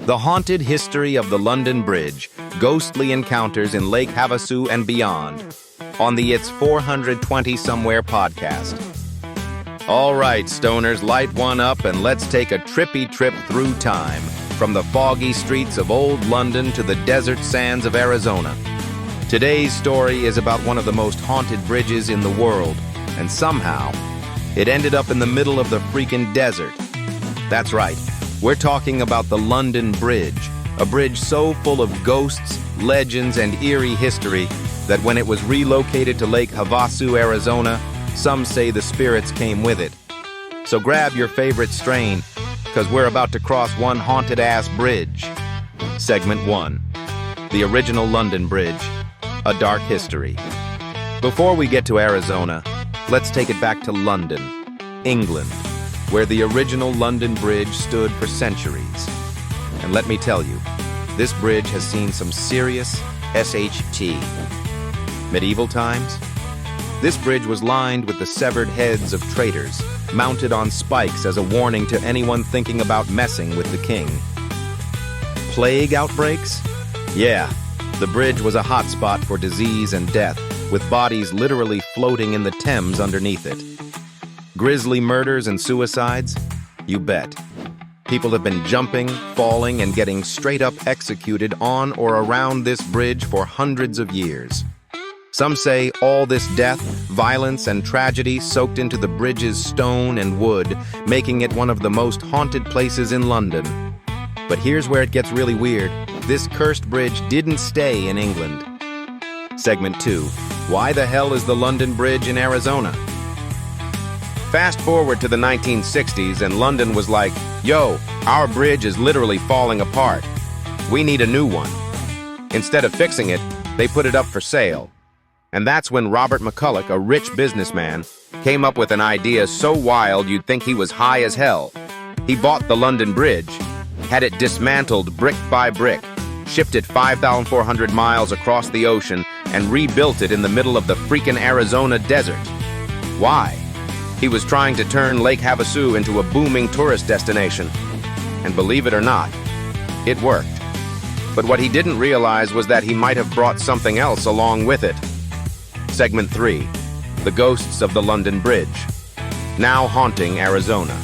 The haunted history of the London Bridge, ghostly encounters in Lake Havasu and beyond, on the It's 420 Somewhere podcast. All right, stoners, light one up and let's take a trippy trip through time, from the foggy streets of old London to the desert sands of Arizona. Today's story is about one of the most haunted bridges in the world, and somehow, it ended up in the middle of the freaking desert. That's right, we're talking about the London Bridge, a bridge so full of ghosts, legends, and eerie history that when it was relocated to Lake Havasu, Arizona, some say the spirits came with it. So grab your favorite strain, because we're about to cross one haunted-ass bridge. Segment 1. The original London Bridge, a dark history. Before we get to Arizona, let's take it back to London, England, where the original London Bridge stood for centuries. And let me tell you, this bridge has seen some serious SHT. Medieval times? This bridge was lined with the severed heads of traitors, mounted on spikes as a warning to anyone thinking about messing with the king. Plague outbreaks? Yeah, the bridge was a hotspot for disease and death, with bodies literally floating in the Thames underneath it. Grisly murders and suicides? You bet. People have been jumping, falling, and getting straight up executed on or around this bridge for hundreds of years. Some say all this death, violence, and tragedy soaked into the bridge's stone and wood, making it one of the most haunted places in London. But here's where it gets really weird. This cursed bridge didn't stay in England. Segment 2. Why the hell is the London Bridge in Arizona? Fast forward to the 1960s and London was like, yo, our bridge is literally falling apart. We need a new one. Instead of fixing it, they put it up for sale. And that's when Robert McCulloch, a rich businessman, came up with an idea so wild you'd think he was high as hell. He bought the London Bridge, had it dismantled brick by brick, shipped it 5,400 miles across the ocean, and rebuilt it in the middle of the freaking Arizona desert. Why? He was trying to turn Lake Havasu into a booming tourist destination. And believe it or not, it worked. But what he didn't realize was that he might have brought something else along with it. Segment 3. The Ghosts of the London Bridge, now haunting Arizona.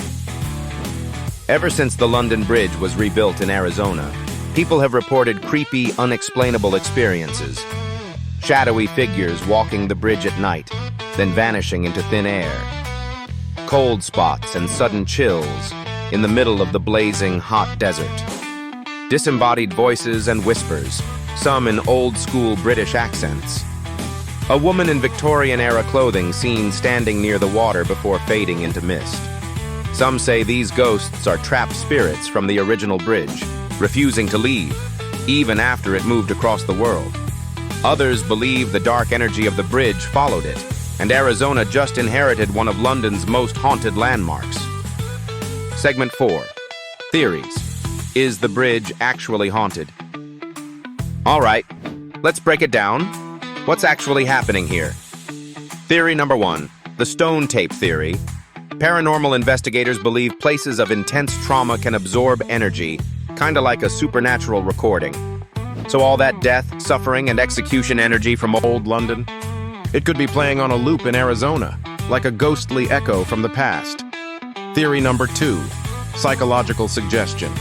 Ever since the London Bridge was rebuilt in Arizona, people have reported creepy, unexplainable experiences. Shadowy figures walking the bridge at night, then vanishing into thin air. Cold spots and sudden chills in the middle of the blazing, hot desert. Disembodied voices and whispers, some in old-school British accents. A woman in Victorian-era clothing seen standing near the water before fading into mist. Some say these ghosts are trapped spirits from the original bridge, refusing to leave, even after it moved across the world. Others believe the dark energy of the bridge followed it, and Arizona just inherited one of London's most haunted landmarks. Segment 4. Theories. Is the bridge actually haunted? All right, let's break it down. What's actually happening here? Theory number 1, the stone tape theory. Paranormal investigators believe places of intense trauma can absorb energy, kinda like a supernatural recording. So all that death, suffering, and execution energy from old London, it could be playing on a loop in Arizona, like a ghostly echo from the past. Theory number 2, psychological suggestion.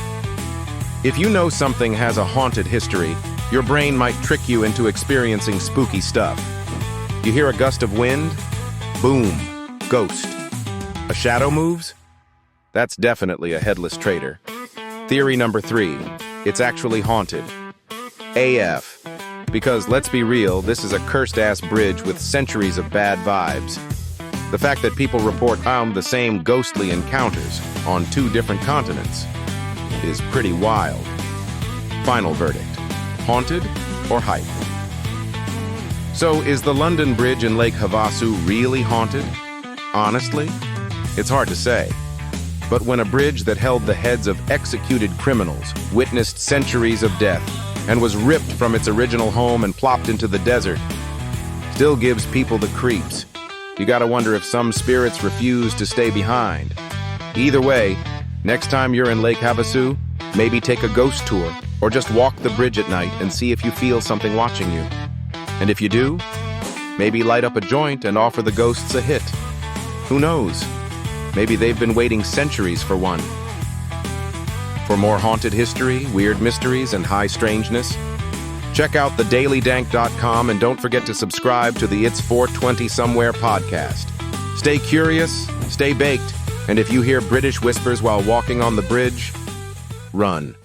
If you know something has a haunted history, your brain might trick you into experiencing spooky stuff. You hear a gust of wind? Boom, ghost. A shadow moves? That's definitely a headless traitor. Theory number 3, it's actually haunted. AF. Because let's be real, this is a cursed-ass bridge with centuries of bad vibes. The fact that people report the same ghostly encounters on 2 different continents is pretty wild. Final verdict. Haunted or hype? So, is the London Bridge in Lake Havasu really haunted? Honestly, it's hard to say. But when a bridge that held the heads of executed criminals witnessed centuries of death and was ripped from its original home and plopped into the desert, still gives people the creeps. You gotta wonder if some spirits refuse to stay behind. Either way, next time you're in Lake Havasu, Maybe take a ghost tour, or just walk the bridge at night and see if you feel something watching you. And if you do, maybe light up a joint and offer the ghosts a hit. Who knows? Maybe they've been waiting centuries for one. For more haunted history, weird mysteries, and high strangeness, check out thedailydank.com and don't forget to subscribe to the It's 420 Somewhere podcast. Stay curious, stay baked, and if you hear British whispers while walking on the bridge, run.